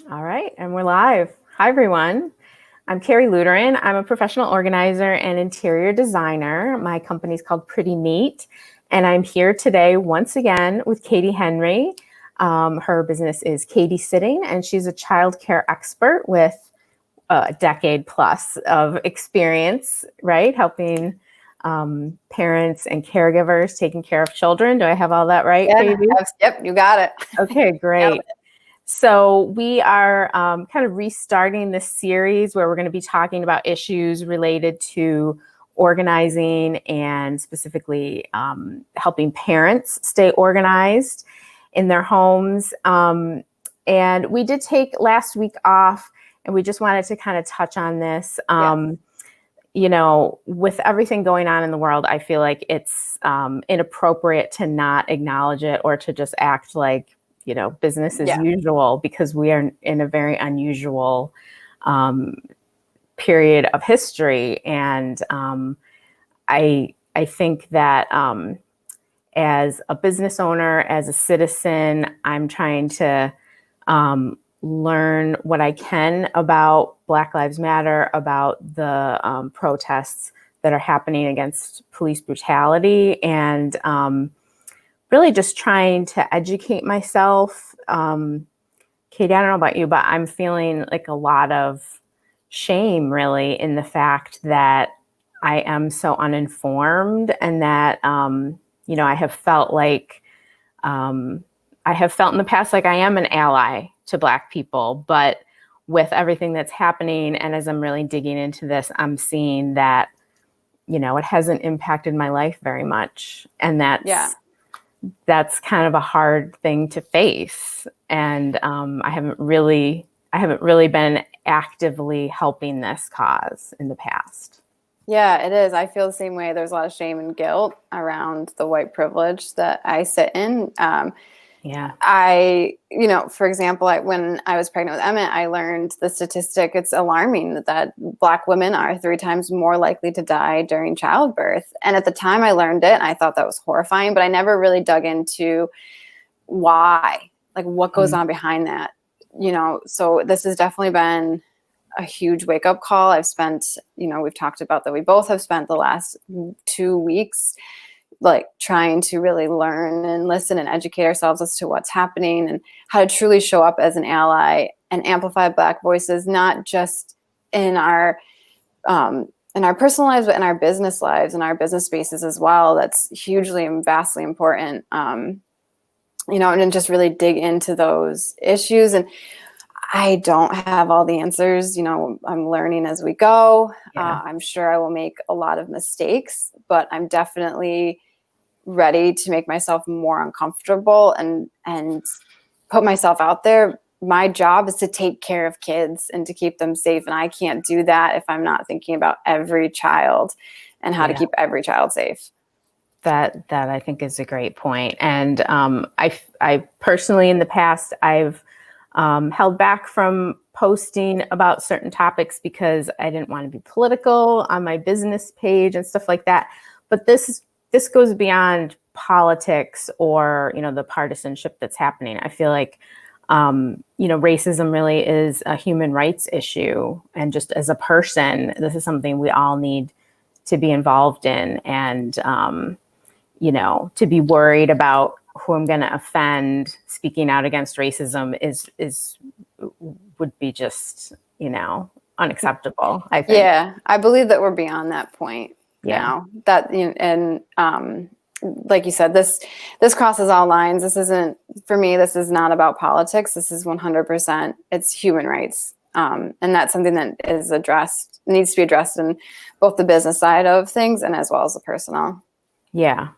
All right, and we're live. Hi, everyone. I'm Carrie Luderin. I'm a professional organizer and interior designer. My company is called Pretty Neat, and I'm here today once again with Cady Henry. Her business is Cady Sitting, and she's a childcare expert with a decade plus of experience, right? Helping parents and caregivers taking care of children. Do I have all that right, Yeah, Cady? yep, you got it. Okay, great. So we are kind of restarting this series where we're going to be talking about issues related to organizing and specifically helping parents stay organized in their homes. And we did take last week off, and we just wanted to kind of touch on this. You know, with everything going on in the world, I feel like it's inappropriate to not acknowledge it or to just act like, you know, business as usual, because we are in a very unusual period of history. And I think that as a business owner, as a citizen, I'm trying to learn what I can about Black Lives Matter, about the protests that are happening against police brutality, and really just trying to educate myself. Cady, I don't know about you, but I'm feeling like a lot of shame really in the fact that I am so uninformed, and that, you know, I have felt in the past like I am an ally to Black people, but with everything that's happening, and as I'm really digging into this, I'm seeing that, you know, it hasn't impacted my life very much. And that's kind of a hard thing to face. And I haven't really been actively helping this cause in the past. Yeah, it is. I feel the same way. There's a lot of shame and guilt around the white privilege that I sit in. For example, when I was pregnant with Emmett, I learned the statistic. It's alarming that Black women are 3 times more likely to die during childbirth. And at the time I learned it, I thought that was horrifying, but I never really dug into why, like what goes on behind that, you know? So this has definitely been a huge wake-up call. I've spent, we've talked about that. We both have spent the last 2 weeks like trying to really learn and listen and educate ourselves as to what's happening and how to truly show up as an ally and amplify Black voices, not just in our personal lives, but in our business lives and our business spaces as well. That's hugely and vastly important. And just really dig into those issues. And I don't have all the answers. I'm learning as we go. I'm sure I will make a lot of mistakes, but I'm definitely ready to make myself more uncomfortable and put myself out there. My job is to take care of kids and to keep them safe. And I can't do that if I'm not thinking about every child and how to keep every child safe. That I think is a great point. And I personally, in the past, I've held back from posting about certain topics because I didn't want to be political on my business page and stuff like that. But this goes beyond politics or, the partisanship that's happening. I feel like, racism really is a human rights issue. And just as a person, this is something we all need to be involved in. And, to be worried about who I'm going to offend speaking out against racism would be just, unacceptable, I think. Yeah, I believe that we're beyond that point now. That, like you said, this crosses all lines. This isn't, for me, this is not about politics. This is 100%, it's human rights. And that's something that needs to be addressed in both the business side of things and as well as the personal. Yeah,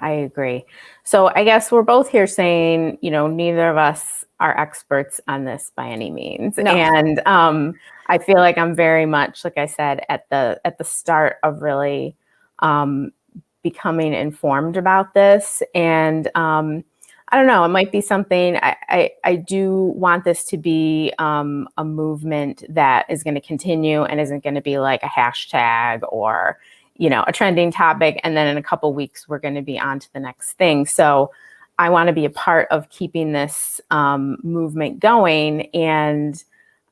I agree. So I guess we're both here saying, neither of us are experts on this by any means. No. And I feel like I'm very much, like I said, at the start of really becoming informed about this. And I don't know, it might be something, I do want this to be a movement that is going to continue and isn't going to be like a hashtag or, a trending topic. And then in a couple of weeks, we're going to be on to the next thing. So I want to be a part of keeping this movement going. And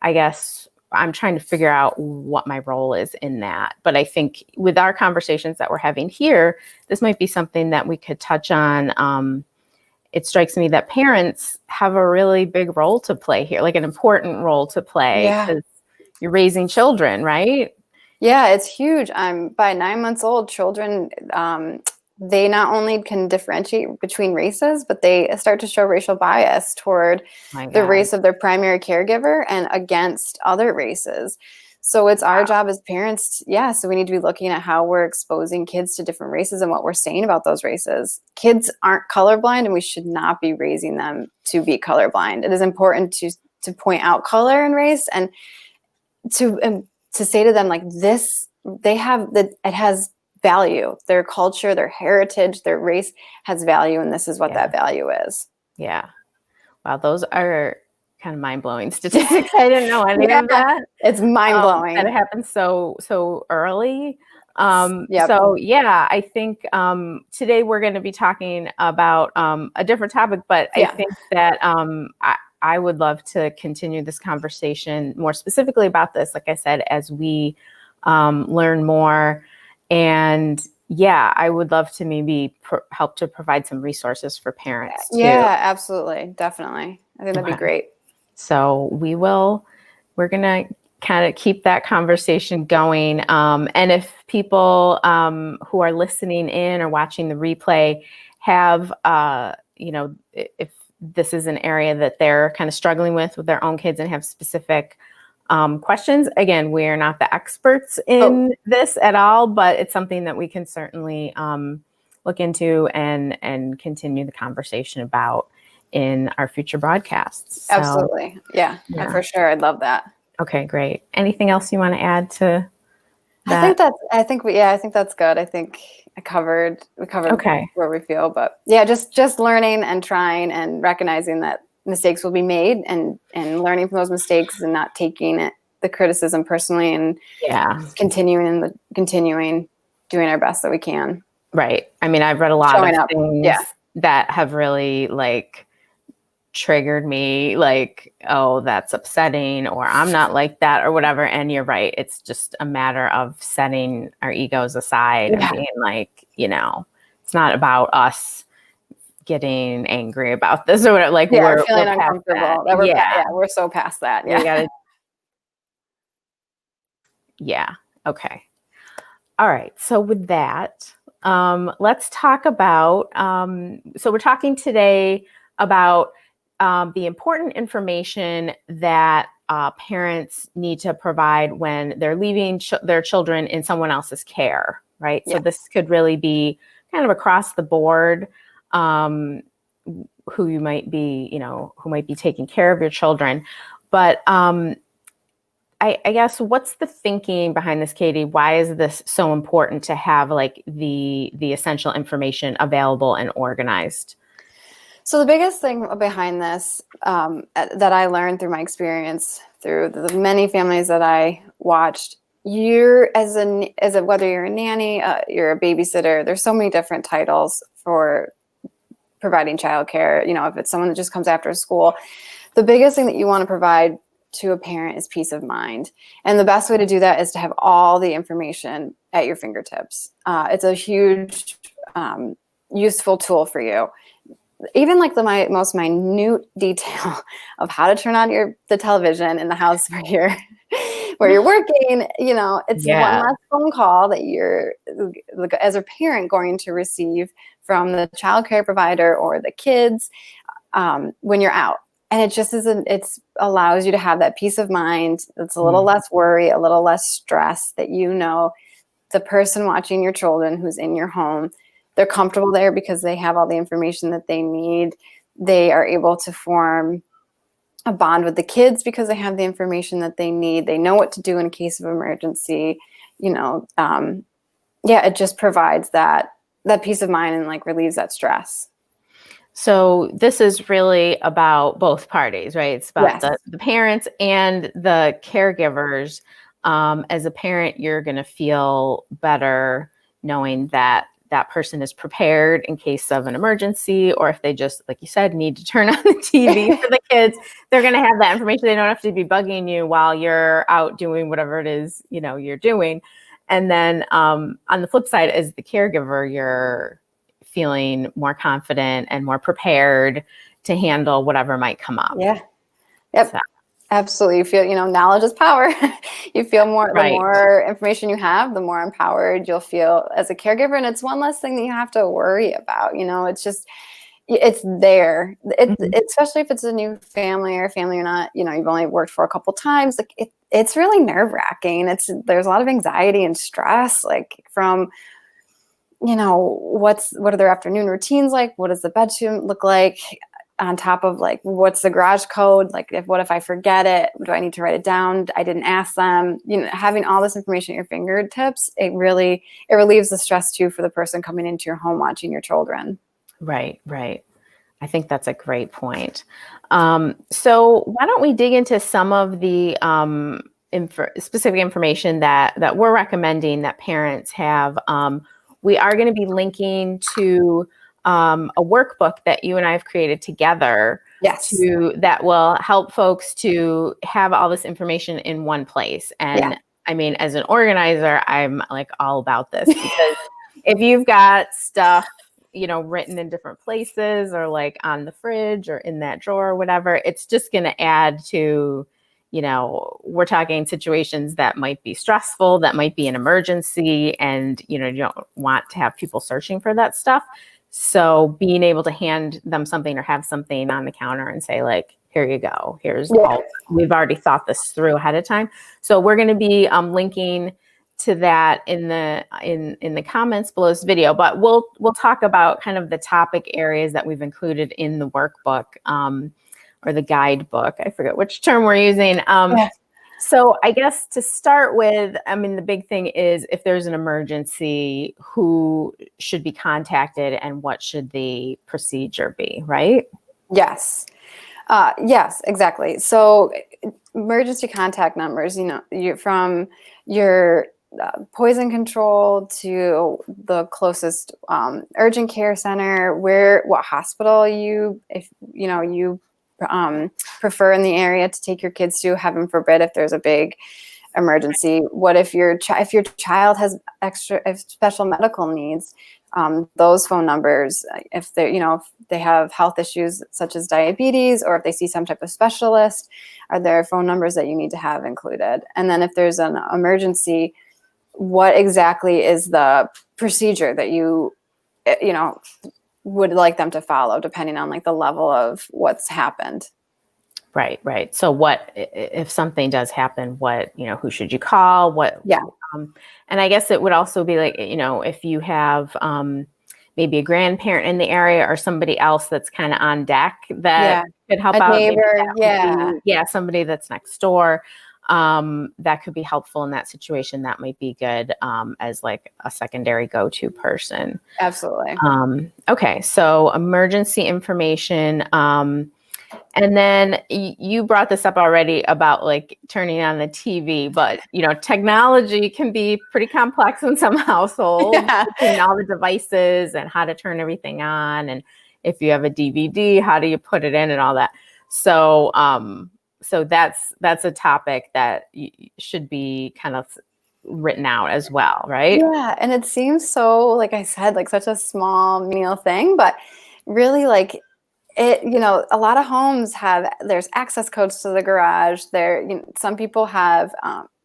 I guess I'm trying to figure out what my role is in that. But I think with our conversations that we're having here, this might be something that we could touch on. It strikes me that parents have a really big role to play here, like an important role to play, because you're raising children, right? Yeah, it's huge. By 9 months old, children, they not only can differentiate between races, but they start to show racial bias toward the race of their primary caregiver and against other races. So it's our job as parents. Yeah. So we need to be looking at how we're exposing kids to different races and what we're saying about those races. Kids aren't colorblind, and we should not be raising them to be colorblind. It is important to point out color and race, and to say to them, like, this, they have that, it has value. Their culture, their heritage, their race has value, and this is what that value is. Yeah. Wow, those are kind of mind-blowing statistics. I didn't know any of that. It's mind-blowing. That it happens so early. So yeah, I think today we're going to be talking about a different topic, but I think that I would love to continue this conversation more specifically about this, like I said, as we learn more. And yeah, I would love to maybe help to provide some resources for parents too. Yeah, absolutely. Definitely. I think that'd be great. So we're going to kind of keep that conversation going. And if people who are listening in or watching the replay have, if this is an area that they're kind of struggling with their own kids and have specific questions, again, we are not the experts in this at all, but it's something that we can certainly look into and continue the conversation about in our future broadcasts. So, absolutely. Yeah, for sure. I'd love that. Okay, great. Anything else you want to add to that? I think that's good. I think we covered where we feel, but yeah, just learning and trying and recognizing that mistakes will be made, and learning from those mistakes and not taking the criticism personally, and continuing doing our best that we can. Right. I mean, I've read a lot of things that have really triggered me, like, oh, that's upsetting, or I'm not like that, or whatever. And you're right. It's just a matter of setting our egos aside and being like, it's not about us getting angry about this or whatever. Like, we're feeling uncomfortable. We're so past that. Okay. All right. So with that, let's talk about, so we're talking today about the important information that parents need to provide when they're leaving their children in someone else's care, right? So this could really be kind of across the board, who you might be, who might be taking care of your children. But I guess, what's the thinking behind this, Cady? Why is this so important to have the essential information available and organized? So the biggest thing behind this that I learned through my experience, through the many families that I watched, whether you're a nanny, you're a babysitter, there's so many different titles for providing childcare. If it's someone that just comes after school, the biggest thing that you want to provide to a parent is peace of mind. And the best way to do that is to have all the information at your fingertips. It's a huge, useful tool for you. Even the most minute detail of how to turn on the television in the house where you're working, it's one less phone call that you're, as a parent, going to receive from the child care provider or the kids when you're out. And it just it allows you to have that peace of mind. It's a little less worry, a little less stress, that the person watching your children who's in your home, they're comfortable there because they have all the information that they need. They are able to form a bond with the kids because they have the information that they need. They know what to do in case of emergency. It just provides that peace of mind and relieves that stress. So this is really about both parties, right? It's about the parents and the caregivers. As a parent, you're going to feel better knowing that that person is prepared in case of an emergency, or if they just, like you said, need to turn on the TV for the kids, they're going to have that information. They don't have to be bugging you while you're out doing whatever it is, you're doing. And then on the flip side, as the caregiver, you're feeling more confident and more prepared to handle whatever might come up. Yeah. Yep. So. Absolutely. You feel, knowledge is power. You feel more, Right. The more information you have, the more empowered you'll feel as a caregiver. And it's one less thing that you have to worry about. It's just, it's there. Especially if it's a new family or a family you're not, you've only worked for a couple times. Like it's really nerve wracking. There's a lot of anxiety and stress, like from, what are their afternoon routines like? What does the bedroom look like? On top of like, what's the garage code? Like, what if I forget it? Do I need to write it down? I didn't ask them. Having all this information at your fingertips, it relieves the stress too for the person coming into your home watching your children. Right. I think that's a great point. So why don't we dig into some of the specific information that we're recommending that parents have. We are going to be linking to a workbook that you and I have created together. Yes. That will help folks to have all this information in one place. And I mean, as an organizer, I'm like all about this because if you've got stuff, written in different places or like on the fridge or in that drawer or whatever, it's just going to add to, we're talking situations that might be stressful, that might be an emergency, and, you don't want to have people searching for that stuff. So being able to hand them something or have something on the counter and say like, here you go, here's all, we've already thought this through ahead of time. So we're going to be linking to that in the comments below this video, but we'll talk about kind of the topic areas that we've included in the workbook or the guidebook. I forget which term we're using. So I guess to start with, the big thing is if there's an emergency, who should be contacted and what should the procedure be, right? Yes. Yes, exactly. So emergency contact numbers, from your poison control to the closest urgent care center, what hospital you prefer in the area to take your kids to, heaven forbid, if there's a big emergency. What if your child has special medical needs? Those phone numbers, if they have health issues such as diabetes, or if they see some type of specialist, are there phone numbers that you need to have included? And then if there's an emergency, what exactly is the procedure that you would like them to follow, depending on like the level of what's happened. Right. So what, if something does happen, who should you call? And I guess it would also be like, if you have maybe a grandparent in the area or somebody else that's kind of on deck that could help out. Neighbor, somebody that's next door. That could be helpful in that situation. That might be good as like a secondary go-to person. Absolutely. Okay, so emergency information. And then you brought this up already about like turning on the TV, but technology can be pretty complex in some households, between all the devices and how to turn everything on. And if you have a DVD, how do you put it in and all that? So, so that's a topic that should be kind of written out as well, right? Yeah, and it seems so, like I said, like such a small, menial thing, but really like it, a lot of homes there's access codes to the garage. Some people have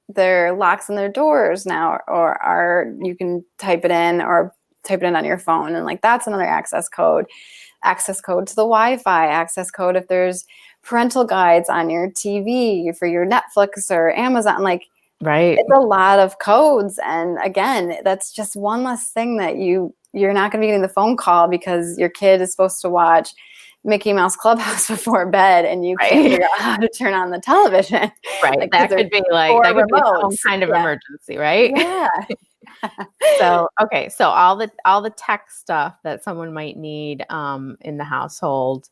their locks on their doors now, or you can type it in on your phone, and like that's another access code to the Wi-Fi, access code if there's parental guides on your TV for your Netflix or Amazon, like right. It's a lot of codes. And again, that's just one less thing that you're not going to be getting the phone call because your kid is supposed to watch Mickey Mouse Clubhouse before bed and you can't figure out how to turn on the television. Right. Like, that could be some kind of emergency, right? Yeah. So, okay. So all the tech stuff that someone might need in the household.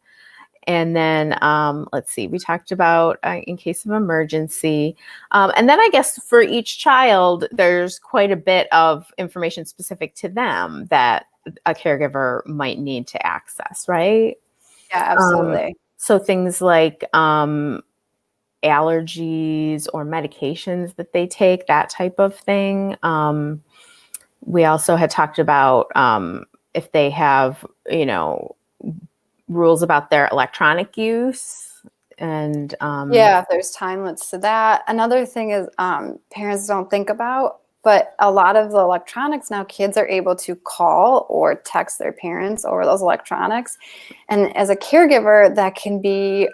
And then let's see, we talked about in case of emergency. And then I guess for each child, there's quite a bit of information specific to them that a caregiver might need to access, right? Yeah, absolutely. So things like allergies or medications that they take, that type of thing. We also had talked about if they have, rules about their electronic use. And Yeah, if there's time limits to that. Another thing is parents don't think about, but a lot of the electronics now, kids are able to call or text their parents over those electronics. And as a caregiver, that can be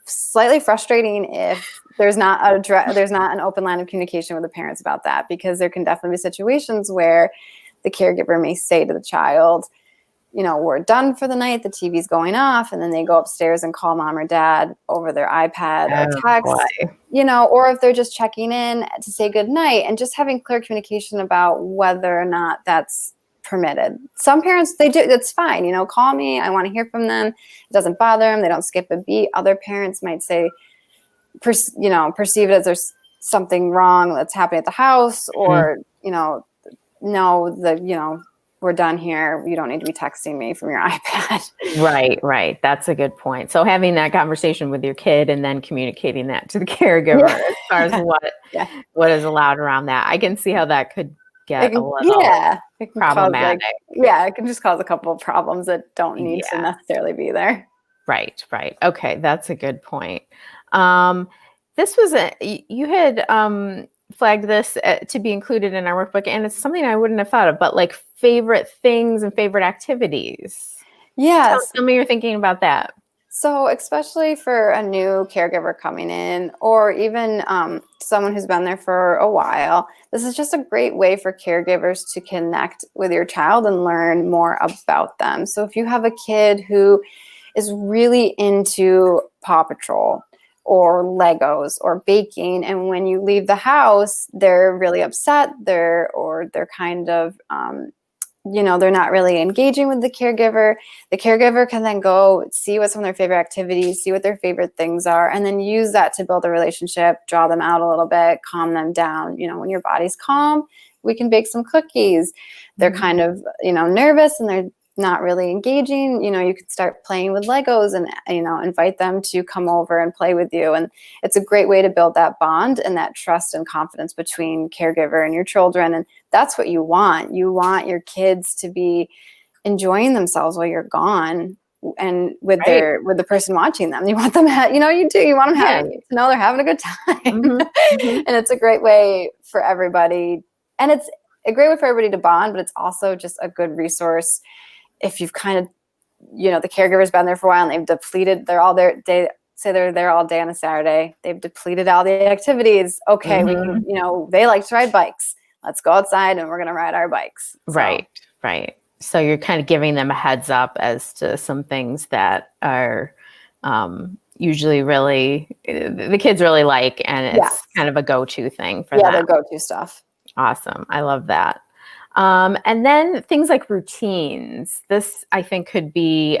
slightly frustrating if there's not an open line of communication with the parents about that, because there can definitely be situations where the caregiver may say to the child, we're done for the night, the TV's going off, and then they go upstairs and call mom or dad over their iPad or text, or if they're just checking in to say good night, and just having clear communication about whether or not that's permitted. Some parents, they do, that's fine, call me, I want to hear from them. It doesn't bother them. They don't skip a beat. Other parents might say, perceive it as there's something wrong that's happening at the house, or, no, we're done here. You don't need to be texting me from your iPad. Right. That's a good point. So having that conversation with your kid and then communicating that to the caregiver as far as what is allowed around that. I can see how that could get a little problematic. It can just cause a couple of problems that don't need to necessarily be there. Right. Okay, that's a good point. This was you had flagged this to be included in our workbook, and it's something I wouldn't have thought of, but like favorite things and favorite activities. Yes. Tell me you're thinking about that. So especially for a new caregiver coming in, or even someone who's been there for a while, this is just a great way for caregivers to connect with your child and learn more about them. So if you have a kid who is really into Paw Patrol or Legos or baking, and when you leave the house, they're really upset, they're kind of they're not really engaging with the caregiver can then go see what some of their favorite activities, see what their favorite things are, and then use that to build a relationship, draw them out a little bit, calm them down. When your body's calm, we can bake some cookies. They're kind of nervous and they're not really engaging, you could start playing with Legos and invite them to come over and play with you. And it's a great way to build that bond and that trust and confidence between caregiver and your children. And that's what you want. You want your kids to be enjoying themselves while you're gone, and with the person watching them. You want them you want them to know they're having a good time. And it's a great way for everybody. And it's a great way for everybody to bond, but it's also just a good resource if you've kind of, the caregiver's been there for a while and they've depleted, they're all there, they're there all day on a Saturday. They've depleted all the activities. Okay, we can, they like to ride bikes. Let's go outside and we're going to ride our bikes. So. Right. So you're kind of giving them a heads up as to some things that are usually the kids really like, and it's kind of a go-to thing for them. Yeah, their go-to stuff. Awesome. I love that. And then things like routines. This, I think, could be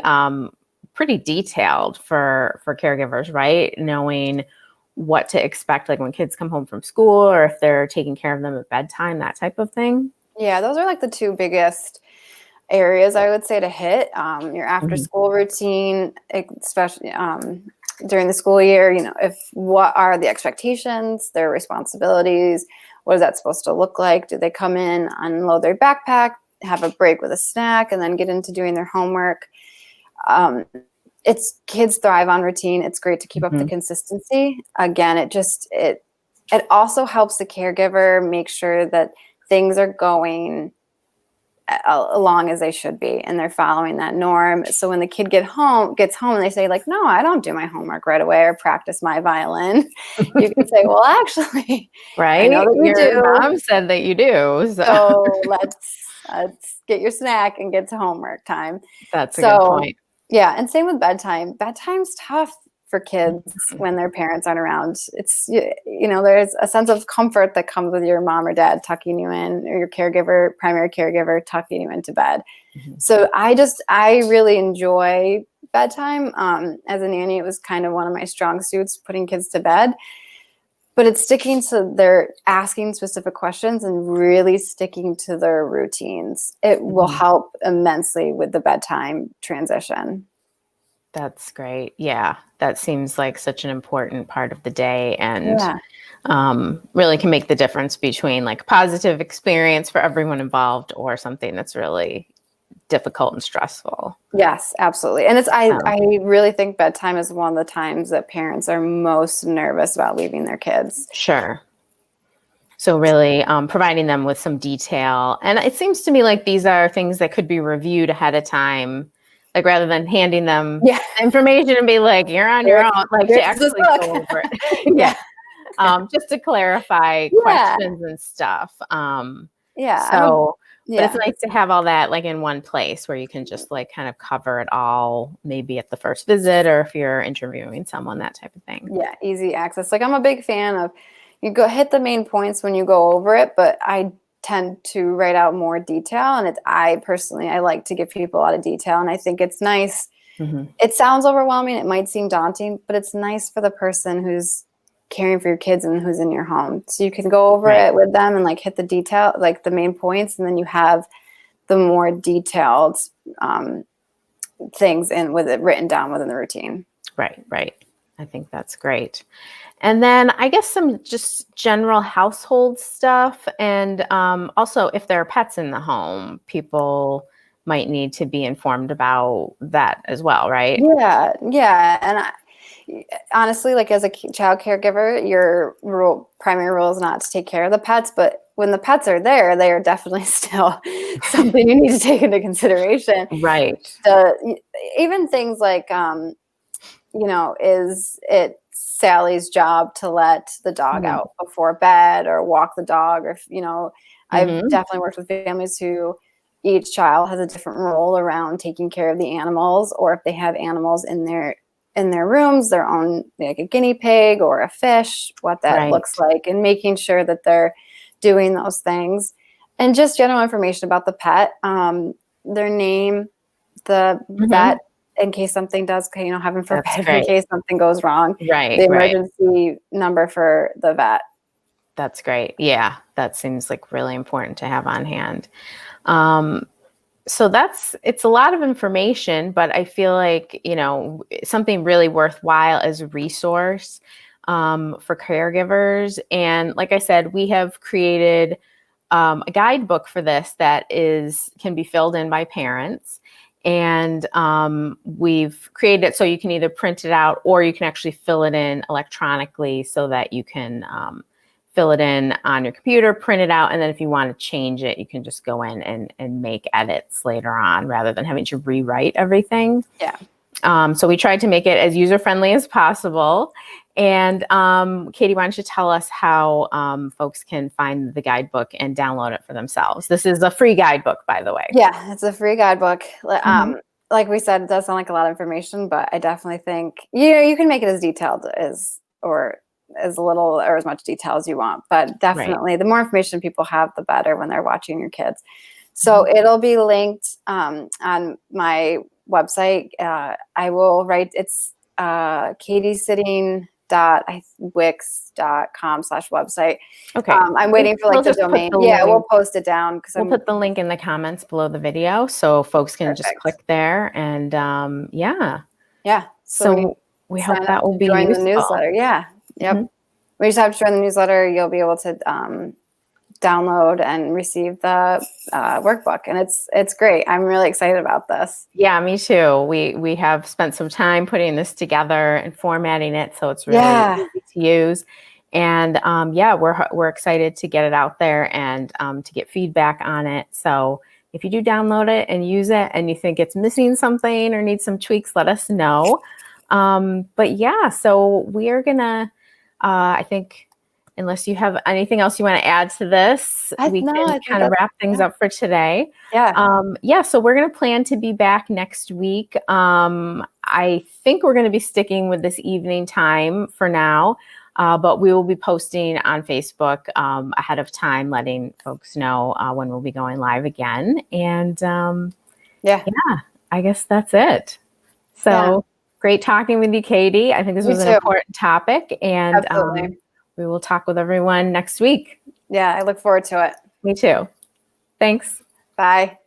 pretty detailed for caregivers, right? Knowing what to expect, like when kids come home from school, or if they're taking care of them at bedtime, that type of thing. Yeah, those are like the two biggest areas I would say to hit. Your after-school routine, especially during the school year. What are the expectations, their responsibilities? What is that supposed to look like? Do they come in, unload their backpack, have a break with a snack, and then get into doing their homework? Kids thrive on routine. It's great to keep up the consistency. Again, it also helps the caregiver make sure that things are going along as they should be, and they're following that norm. So when the kid gets home and they say like, no, I don't do my homework right away or practice my violin, you can say, well, actually, right, I know that you do. Mom said that you do. So let's get your snack and get to homework time. That's a good point. Yeah. And same with bedtime. Bedtime's tough for kids when their parents aren't around. It's, there's a sense of comfort that comes with your mom or dad tucking you in, or your primary caregiver tucking you into bed. So I really enjoy bedtime. As a nanny, it was kind of one of my strong suits, putting kids to bed. But it's sticking to their asking specific questions and really sticking to their routines. It will help immensely with the bedtime transition. That's great. Yeah, that seems like such an important part of the day, and Yeah. really can make the difference between like a positive experience for everyone involved or something that's really difficult and stressful. Yes, absolutely. And So, I really think bedtime is one of the times that parents are most nervous about leaving their kids. sure. So really providing them with some detail. And it seems to me like these are things that could be reviewed ahead of time, like rather than handing them Yeah. information and be like, you're on your own, like to Here's this actually book. go over it. Yeah. Just to clarify Yeah. questions and stuff. Yeah. But it's nice to have all that like in one place where you can just like kind of cover it all, maybe at the first visit or if you're interviewing someone, that type of thing. Yeah, easy access. Like I'm a big fan of you go hit the main points when you go over it, but I tend to write out more detail, and I personally like to give people a lot of detail, and I think it's nice. It sounds overwhelming, it might seem daunting, but it's nice for the person who's caring for your kids and who's in your home. So you can go over it with them and like hit the detail, like the main points, and then you have the more detailed things in with it written down within the routine. Right. I think that's great. And then I guess some just general household stuff. And also, if there are pets in the home, people might need to be informed about that as well, right? Yeah. And honestly, like as a child caregiver, your primary rule is not to take care of the pets, but when the pets are there, they are definitely still something you need to take into consideration. Right. Even things like, is it Sally's job to let the dog out before bed or walk the dog? Or, I've definitely worked with families who each child has a different role around taking care of the animals, or if they have animals in their rooms, their own, like a guinea pig or a fish, what that looks like, and making sure that they're doing those things. And just general information about the pet, their name, the vet, in case something does, heaven forbid, in case something goes wrong, the emergency number for the vet. That's great. Yeah, that seems like really important to have on hand. So it's a lot of information, but I feel like, something really worthwhile as a resource for caregivers. And like I said, we have created a guidebook for this that can be filled in by parents. And we've created it so you can either print it out or you can actually fill it in electronically so that you can fill it in on your computer, print it out, and then if you want to change it, you can just go in and make edits later on rather than having to rewrite everything. Yeah. So we tried to make it as user-friendly as possible. And Cady, why don't you tell us how folks can find the guidebook and download it for themselves? This is a free guidebook, by the way. Yeah, it's a free guidebook. Like we said, it does sound like a lot of information, but I definitely think, you can make it as detailed or as little or as much detail as you want. But definitely the more information people have, the better when they're watching your kids. So it'll be linked on my website. I will write, it's cadysitting.wix.com/website. Okay. I'm waiting for the domain. We'll post it down because we'll put the link in the comments below the video so folks can just click there and yeah. So we hope that will be useful. The newsletter. Yeah. Yep. We just have to join the newsletter. You'll be able to download and receive the workbook, and it's great. I'm really excited about this. Yeah, me too. We have spent some time putting this together and formatting it so it's really easy to use. And we're excited to get it out there and to get feedback on it. So if you do download it and use it and you think it's missing something or needs some tweaks, let us know. But yeah, so we are gonna I think, unless you have anything else you want to add to this, we can kind of wrap things up for today. So we're going to plan to be back next week. I think we're going to be sticking with this evening time for now, but we will be posting on Facebook ahead of time, letting folks know when we'll be going live again. And I guess that's it. So great talking with you, Cady. I think this You was an too. important topic, and Absolutely. we will talk with everyone next week. Yeah, I look forward to it. Me too. Thanks. Bye.